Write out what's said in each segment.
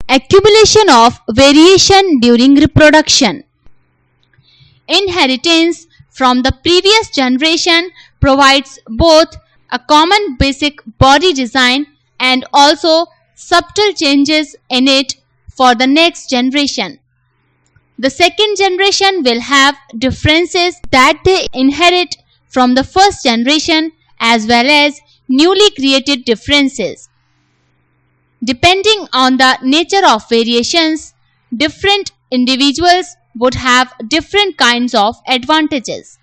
accumulation of variation during reproduction. Inheritance from the previous generation provides both a common basic body design and also subtle changes in it for the next generation. The second generation will have differences that they inherit from the first generation as well as newly created differences. Depending on the nature of variations, different individuals would have different kinds of advantages.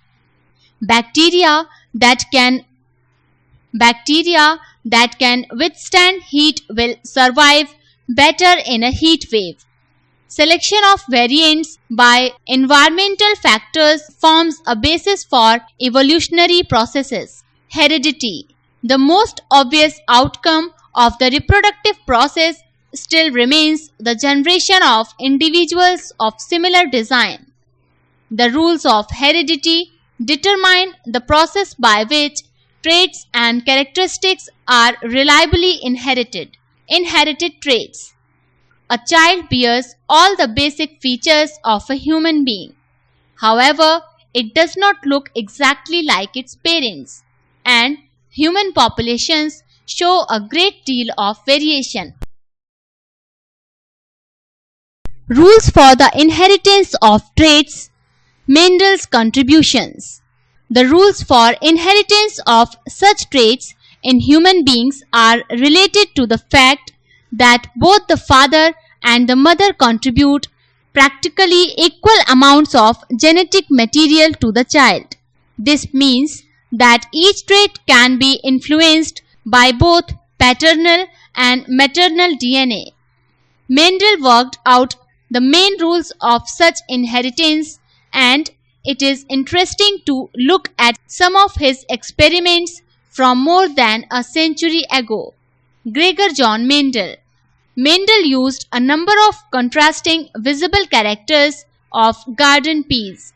Bacteria that can withstand heat will survive better in a heat wave. Selection of variants by environmental factors forms a basis for evolutionary processes. Heredity. The most obvious outcome of the reproductive process still remains the generation of individuals of similar design. The rules of heredity determine the process by which traits and characteristics are reliably inherited. Inherited traits. A child bears all the basic features of a human being. However, it does not look exactly like its parents, and human populations show a great deal of variation. Rules for the inheritance of traits. Mendel's contributions. The rules for inheritance of such traits in human beings are related to the fact that both the father and the mother contribute practically equal amounts of genetic material to the child. This means that each trait can be influenced by both paternal and maternal DNA. Mendel worked out the main rules of such inheritance, and it is interesting to look at some of his experiments from more than a century ago. Gregor John Mendel. Mendel used a number of contrasting visible characters of garden peas,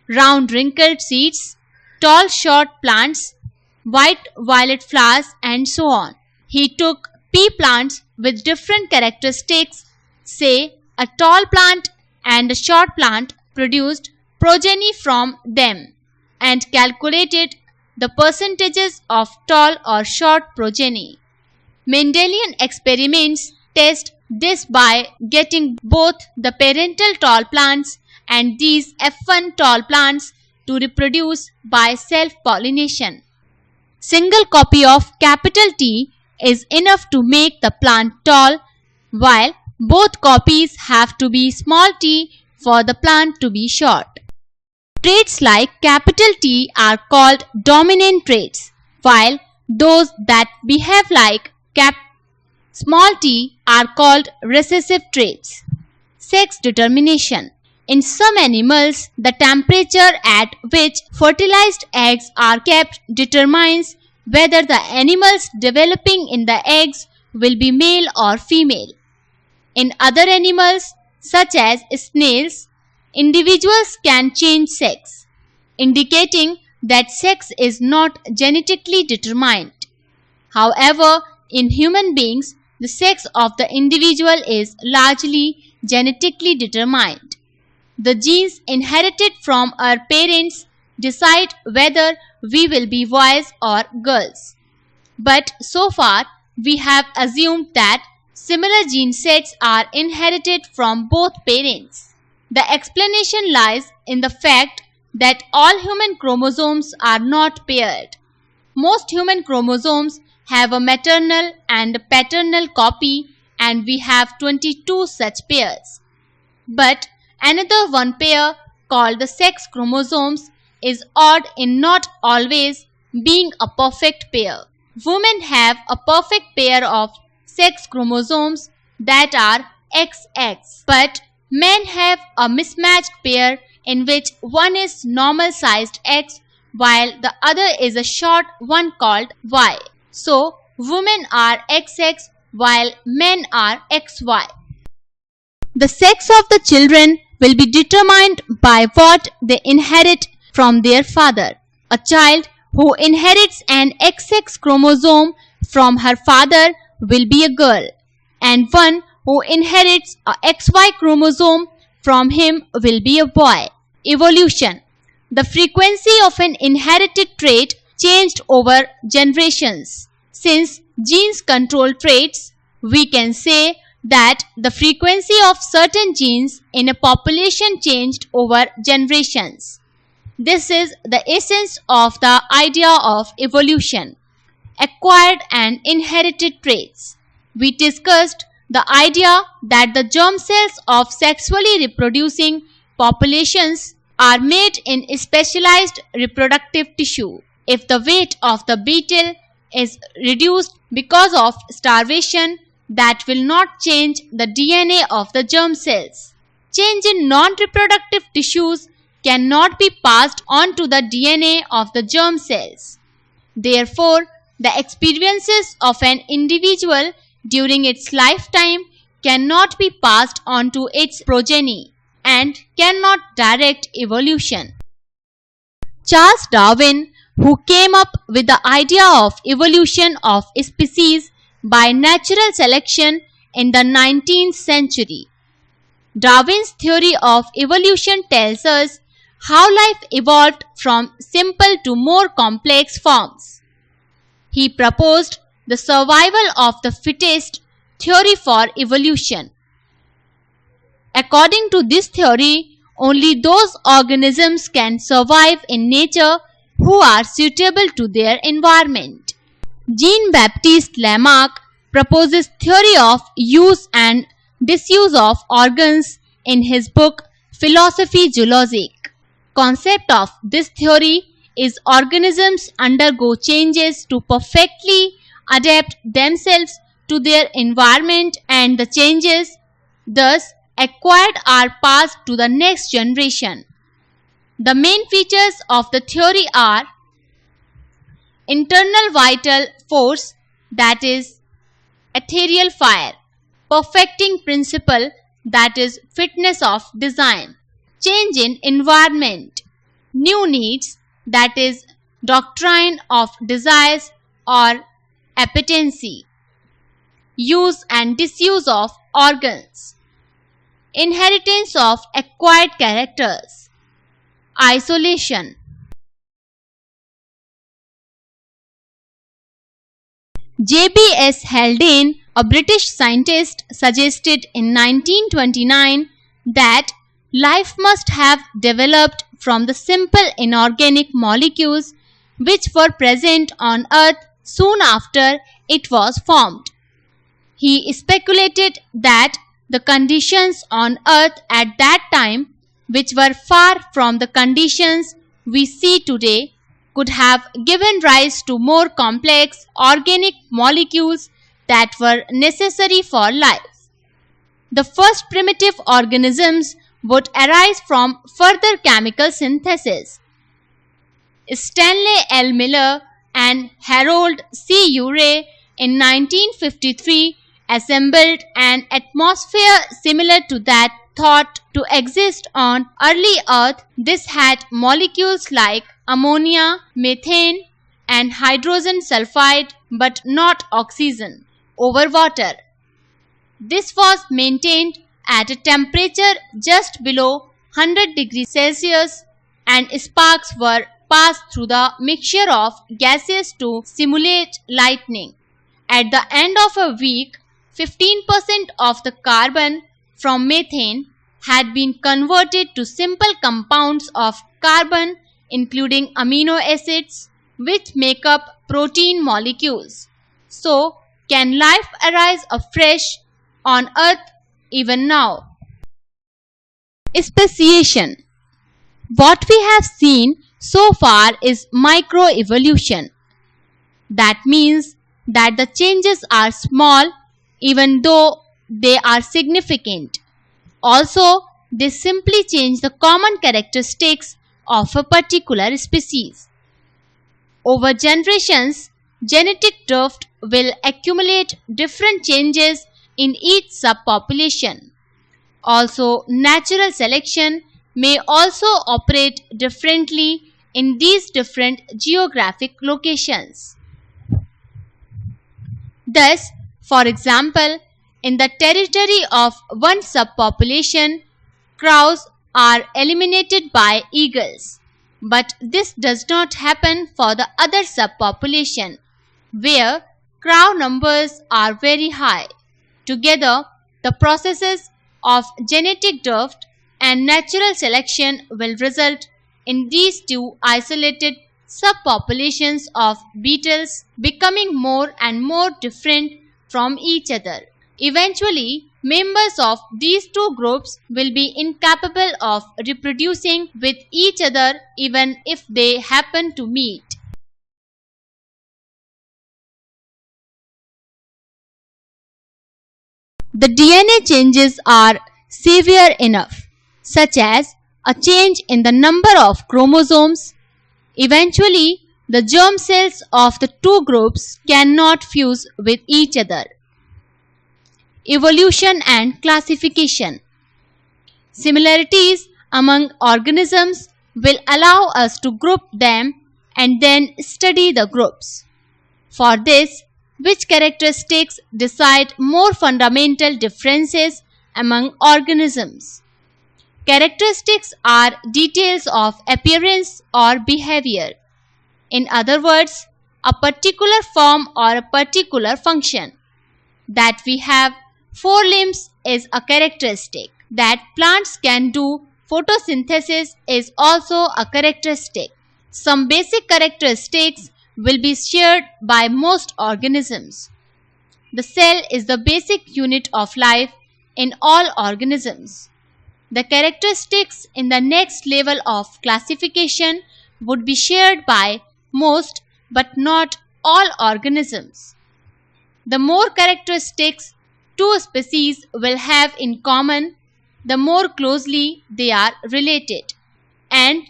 round wrinkled seeds, tall short plants, white violet flowers, and so on. He took pea plants with different characteristics, say a tall plant and a short plant produced progeny from them, and calculated the percentages of tall or short progeny. Mendelian experiments test this by getting both the parental tall plants and these F1 tall plants to reproduce by self-pollination. Single copy of capital T is enough to make the plant tall, while both copies have to be small t for the plant to be short. Traits like capital T are called dominant traits, while those that behave like small t are called recessive traits. Sex determination. In some animals, the temperature at which fertilized eggs are kept determines whether the animals developing in the eggs will be male or female. In other animals, such as snails, individuals can change sex, indicating that sex is not genetically determined. However, in human beings, the sex of the individual is largely genetically determined. The genes inherited from our parents decide whether we will be boys or girls. But so far, we have assumed that similar gene sets are inherited from both parents. The explanation lies in the fact that all human chromosomes are not paired. Most human chromosomes have a maternal and a paternal copy, and we have 22 such pairs. But another one pair, called the sex chromosomes, is odd in not always being a perfect pair. Women have a perfect pair of sex chromosomes that are XX, but men have a mismatched pair in which one is normal sized X while the other is a short one called Y. So, women are XX while men are XY. The sex of the children will be determined by what they inherit from their father. A child who inherits an XX chromosome from her father will be a girl, and one who inherits a XY chromosome from him will be a boy. Evolution. The frequency of an inherited trait changed over generations. Since genes control traits, we can say that the frequency of certain genes in a population changed over generations. This is the essence of the idea of evolution. Acquired and inherited traits. We discussed the idea that the germ cells of sexually reproducing populations are made in specialized reproductive tissue. If the weight of the beetle is reduced because of starvation, that will not change the DNA of the germ cells. Change in non-reproductive tissues cannot be passed on to the DNA of the germ cells. Therefore, the experiences of an individual during its lifetime cannot be passed on to its progeny and cannot direct evolution. Charles Darwin, who came up with the idea of evolution of species by natural selection in the 19th century. Darwin's theory of evolution tells us how life evolved from simple to more complex forms. He proposed the survival of the fittest theory for evolution. According to this theory, only those organisms can survive in nature who are suitable to their environment. Jean-Baptiste Lamarck proposes theory of use and disuse of organs in his book Philosophie Zoologique. Concept of this theory is organisms undergo changes to perfectly adapt themselves to their environment, and the changes thus acquired are passed to the next generation. The main features of the theory are internal vital force, that is ethereal fire, perfecting principle, that is fitness of design, change in environment, new needs, that is doctrine of desires or appetency, use and disuse of organs, inheritance of acquired characters, isolation. J.B.S. Haldane, a British scientist, suggested in 1929 that life must have developed from the simple inorganic molecules which were present on Earth soon after it was formed. He speculated that the conditions on Earth at that time, which were far from the conditions we see today, could have given rise to more complex organic molecules that were necessary for life. The first primitive organisms would arise from further chemical synthesis. Stanley L. Miller and Harold C. Urey in 1953 assembled an atmosphere similar to that thought to exist on early Earth. This had molecules like ammonia, methane, and hydrogen sulfide, but not oxygen, over water. This was maintained at a temperature just below 100 degrees Celsius, and sparks were passed through the mixture of gases to simulate lightning. At the end of a week, 15% of the carbon from methane had been converted to simple compounds of carbon, including amino acids, which make up protein molecules. So, can life arise afresh on Earth even now? Speciation. What we have seen so far is microevolution. That means that the changes are small even though they are significant. Also, they simply change the common characteristics of a particular species. Over generations, genetic drift will accumulate different changes in each subpopulation. Also, natural selection may also operate differently in these different geographic locations. Thus, for example, In the territory of one subpopulation, crows are eliminated by eagles. But this does not happen for the other subpopulation, where crow numbers are very high. Together, the processes of genetic drift and natural selection will result in these two isolated subpopulations of beetles becoming more and more different from each other. Eventually, members of these two groups will be incapable of reproducing with each other even if they happen to meet. The DNA changes are severe enough, such as a change in the number of chromosomes. Eventually, the germ cells of the two groups cannot fuse with each other. Evolution and classification. Similarities among organisms will allow us to group them and then study the groups. For this, which characteristics decide more fundamental differences among organisms? Characteristics are details of appearance or behavior. In other words, a particular form or a particular function. That we have 4 limbs is a characteristic. That plants can do photosynthesis is also a characteristic. Some basic characteristics will be shared by most organisms. The cell is the basic unit of life in all organisms. The characteristics in the next level of classification would be shared by most but not all organisms. The more characteristics two species will have in common, the more closely they are related. And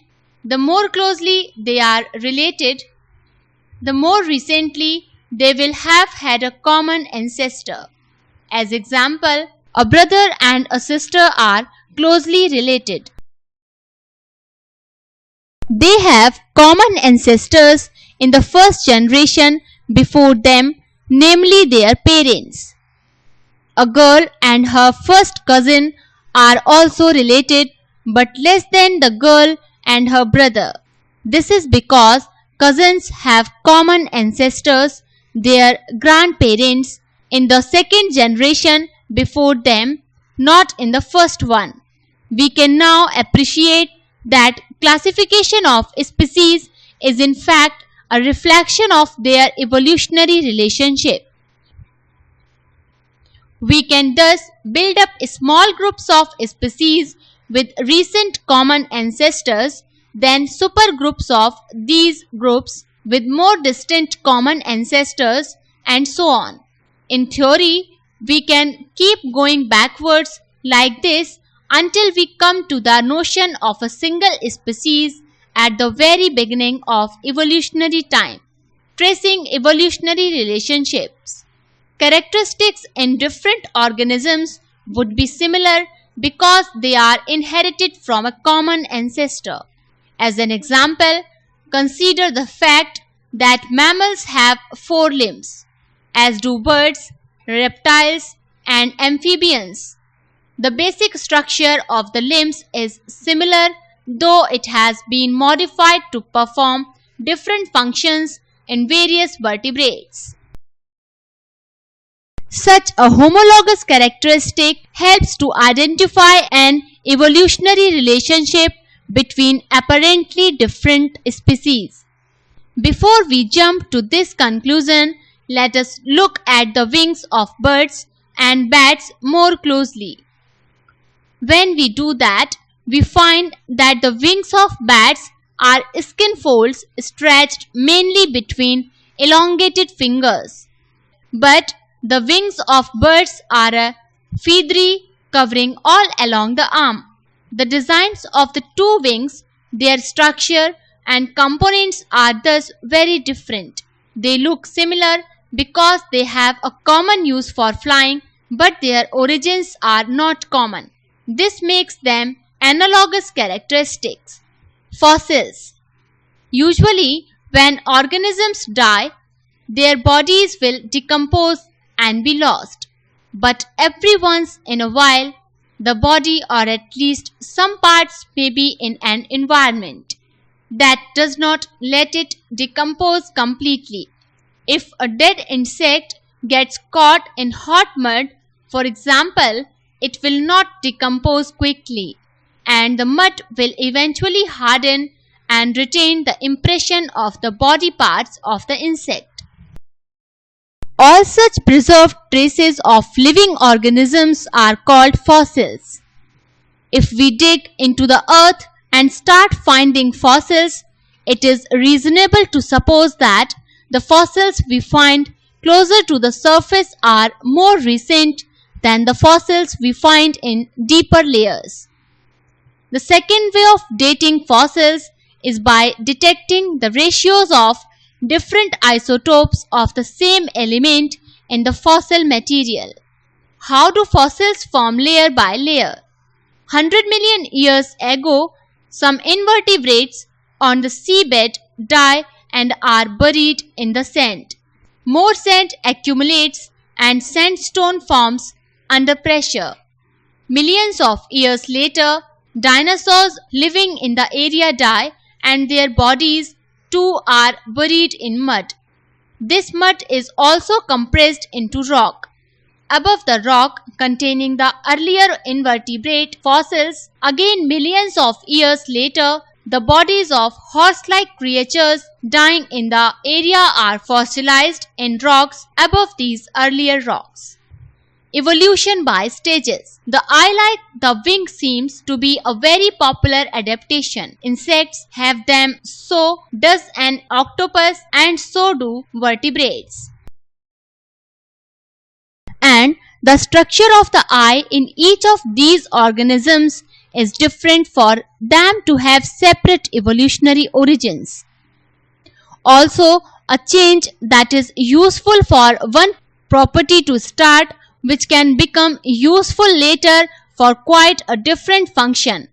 the more closely they are related, the more recently they will have had a common ancestor. As example, a brother and a sister are closely related. They have common ancestors in the first generation before them, namely their parents. A girl and her first cousin are also related, but less than the girl and her brother. This is because cousins have common ancestors, their grandparents, in the second generation before them, not in the first one. We can now appreciate that classification of species is in fact a reflection of their evolutionary relationship. We can thus build up small groups of species with recent common ancestors, then supergroups of these groups with more distant common ancestors, and so on. In theory, we can keep going backwards like this until we come to the notion of a single species at the very beginning of evolutionary time, tracing evolutionary relationships. Characteristics in different organisms would be similar because they are inherited from a common ancestor. As an example, consider the fact that mammals have 4 limbs, as do birds, reptiles, and amphibians. The basic structure of the limbs is similar, though it has been modified to perform different functions in various vertebrates. Such a homologous characteristic helps to identify an evolutionary relationship between apparently different species. Before we jump to this conclusion, let us look at the wings of birds and bats more closely. When we do that, we find that the wings of bats are skin folds stretched mainly between elongated fingers. But the wings of birds are feathery, covering all along the arm. The designs of the two wings, their structure and components are thus very different. They look similar because they have a common use for flying, but their origins are not common. This makes them analogous characteristics. Fossils. Usually, when organisms die, their bodies will decompose and be lost. but every once in a while, the body or at least some parts may be in an environment that does not let it decompose completely. If a dead insect gets caught in hot mud, for example, it will not decompose quickly, and the mud will eventually harden and retain the impression of the body parts of the insect. All such preserved traces of living organisms are called fossils. If we dig into the earth and start finding fossils, it is reasonable to suppose that the fossils we find closer to the surface are more recent than the fossils we find in deeper layers. The second way of dating fossils is by detecting the ratios of different isotopes of the same element in the fossil material. How do fossils form layer by layer? 100 million years ago, some invertebrates on the seabed die and are buried in the sand. More sand accumulates and sandstone forms under pressure. Millions of years later, dinosaurs living in the area die and their bodies too are buried in mud. This mud is also compressed into rock. Above the rock containing the earlier invertebrate fossils, again millions of years later, the bodies of horse-like creatures dying in the area are fossilized in rocks above these earlier rocks. Evolution by stages. The eye like the wing seems to be a very popular adaptation. Insects have them, so does an octopus, and so do vertebrates. And the structure of the eye in each of these organisms is different for them to have separate evolutionary origins. Also, a change that is useful for one property to start, which can become useful later for quite a different function,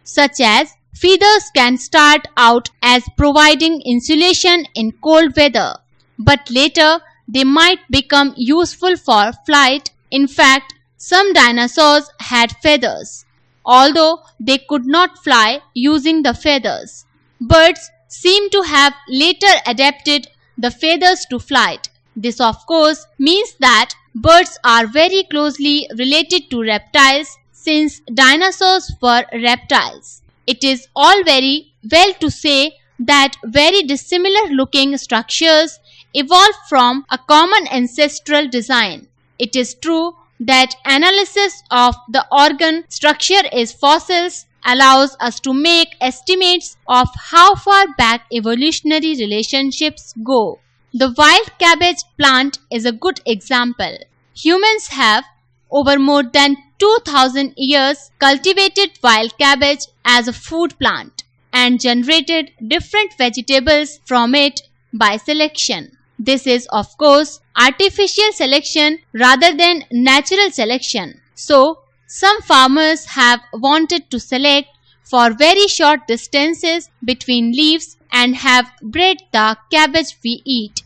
such as feathers can start out as providing insulation in cold weather, but later they might become useful for flight. In fact, some dinosaurs had feathers, although they could not fly using the feathers. Birds seem to have later adapted the feathers to flight. This of course means that birds are very closely related to reptiles since dinosaurs were reptiles. It is all very well to say that very dissimilar looking structures evolved from a common ancestral design. It is true that analysis of the organ structure in fossils allows us to make estimates of how far back evolutionary relationships go. The wild cabbage plant is a good example. Humans have, over more than 2000 years, cultivated wild cabbage as a food plant and generated different vegetables from it by selection. This is, of course, artificial selection rather than natural selection. So, some farmers have wanted to select for very short distances between leaves and have bred the cabbage we eat.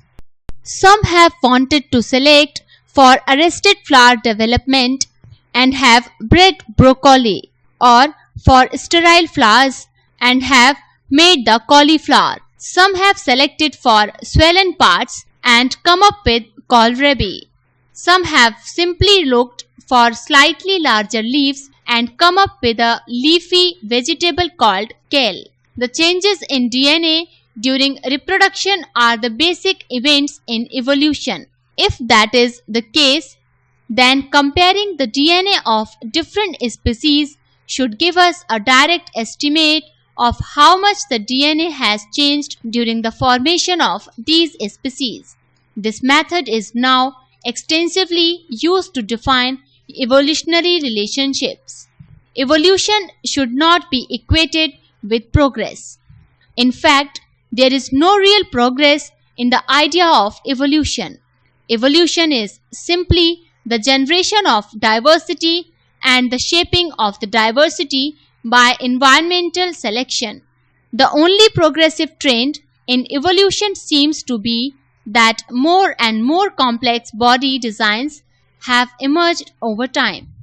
Some have wanted to select for arrested flower development and have bred broccoli, or for sterile flowers and have made the cauliflower. Some have selected for swollen parts and come up with kohlrabi. Some have simply looked for slightly larger leaves and come up with a leafy vegetable called kale. The changes in DNA during reproduction are the basic events in evolution. If that is the case, then comparing the DNA of different species should give us a direct estimate of how much the DNA has changed during the formation of these species. This method is now extensively used to define evolutionary relationships. Evolution should not be equated with progress. In fact, there is no real progress in the idea of evolution. Evolution is simply the generation of diversity and the shaping of the diversity by environmental selection. The only progressive trend in evolution seems to be that more and more complex body designs have emerged over time.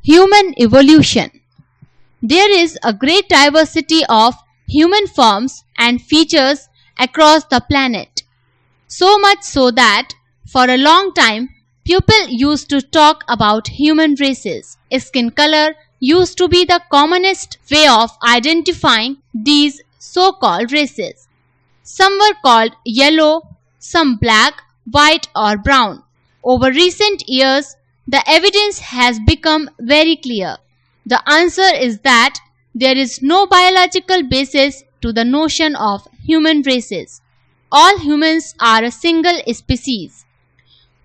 Human evolution. There is a great diversity of human forms and features across the planet. So much so that for a long time, people used to talk about human races. Skin color used to be the commonest way of identifying these so-called races. Some were called yellow, some black, white or brown. Over recent years, the evidence has become very clear. The answer is that there is no biological basis to the notion of human races. All humans are a single species.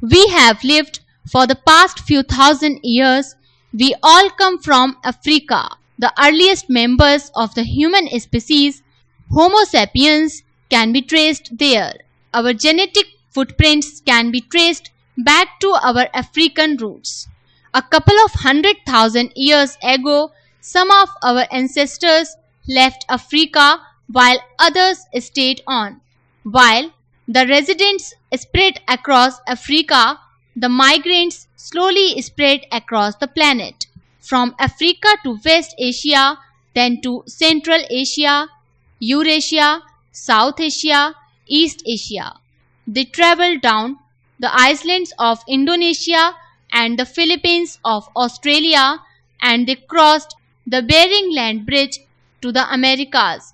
We have lived for the past few thousand years. We all come from Africa. The earliest members of the human species, Homo sapiens, can be traced there. Our genetic footprints can be traced back to our African roots. A couple of 100,000 years ago, some of our ancestors left Africa while others stayed on. While the residents spread across Africa, the migrants slowly spread across the planet, from Africa to West Asia, then to Central Asia, Eurasia, South Asia, East Asia. They traveled down the islands of Indonesia and the Philippines of Australia, and they crossed the Bering Land Bridge to the Americas.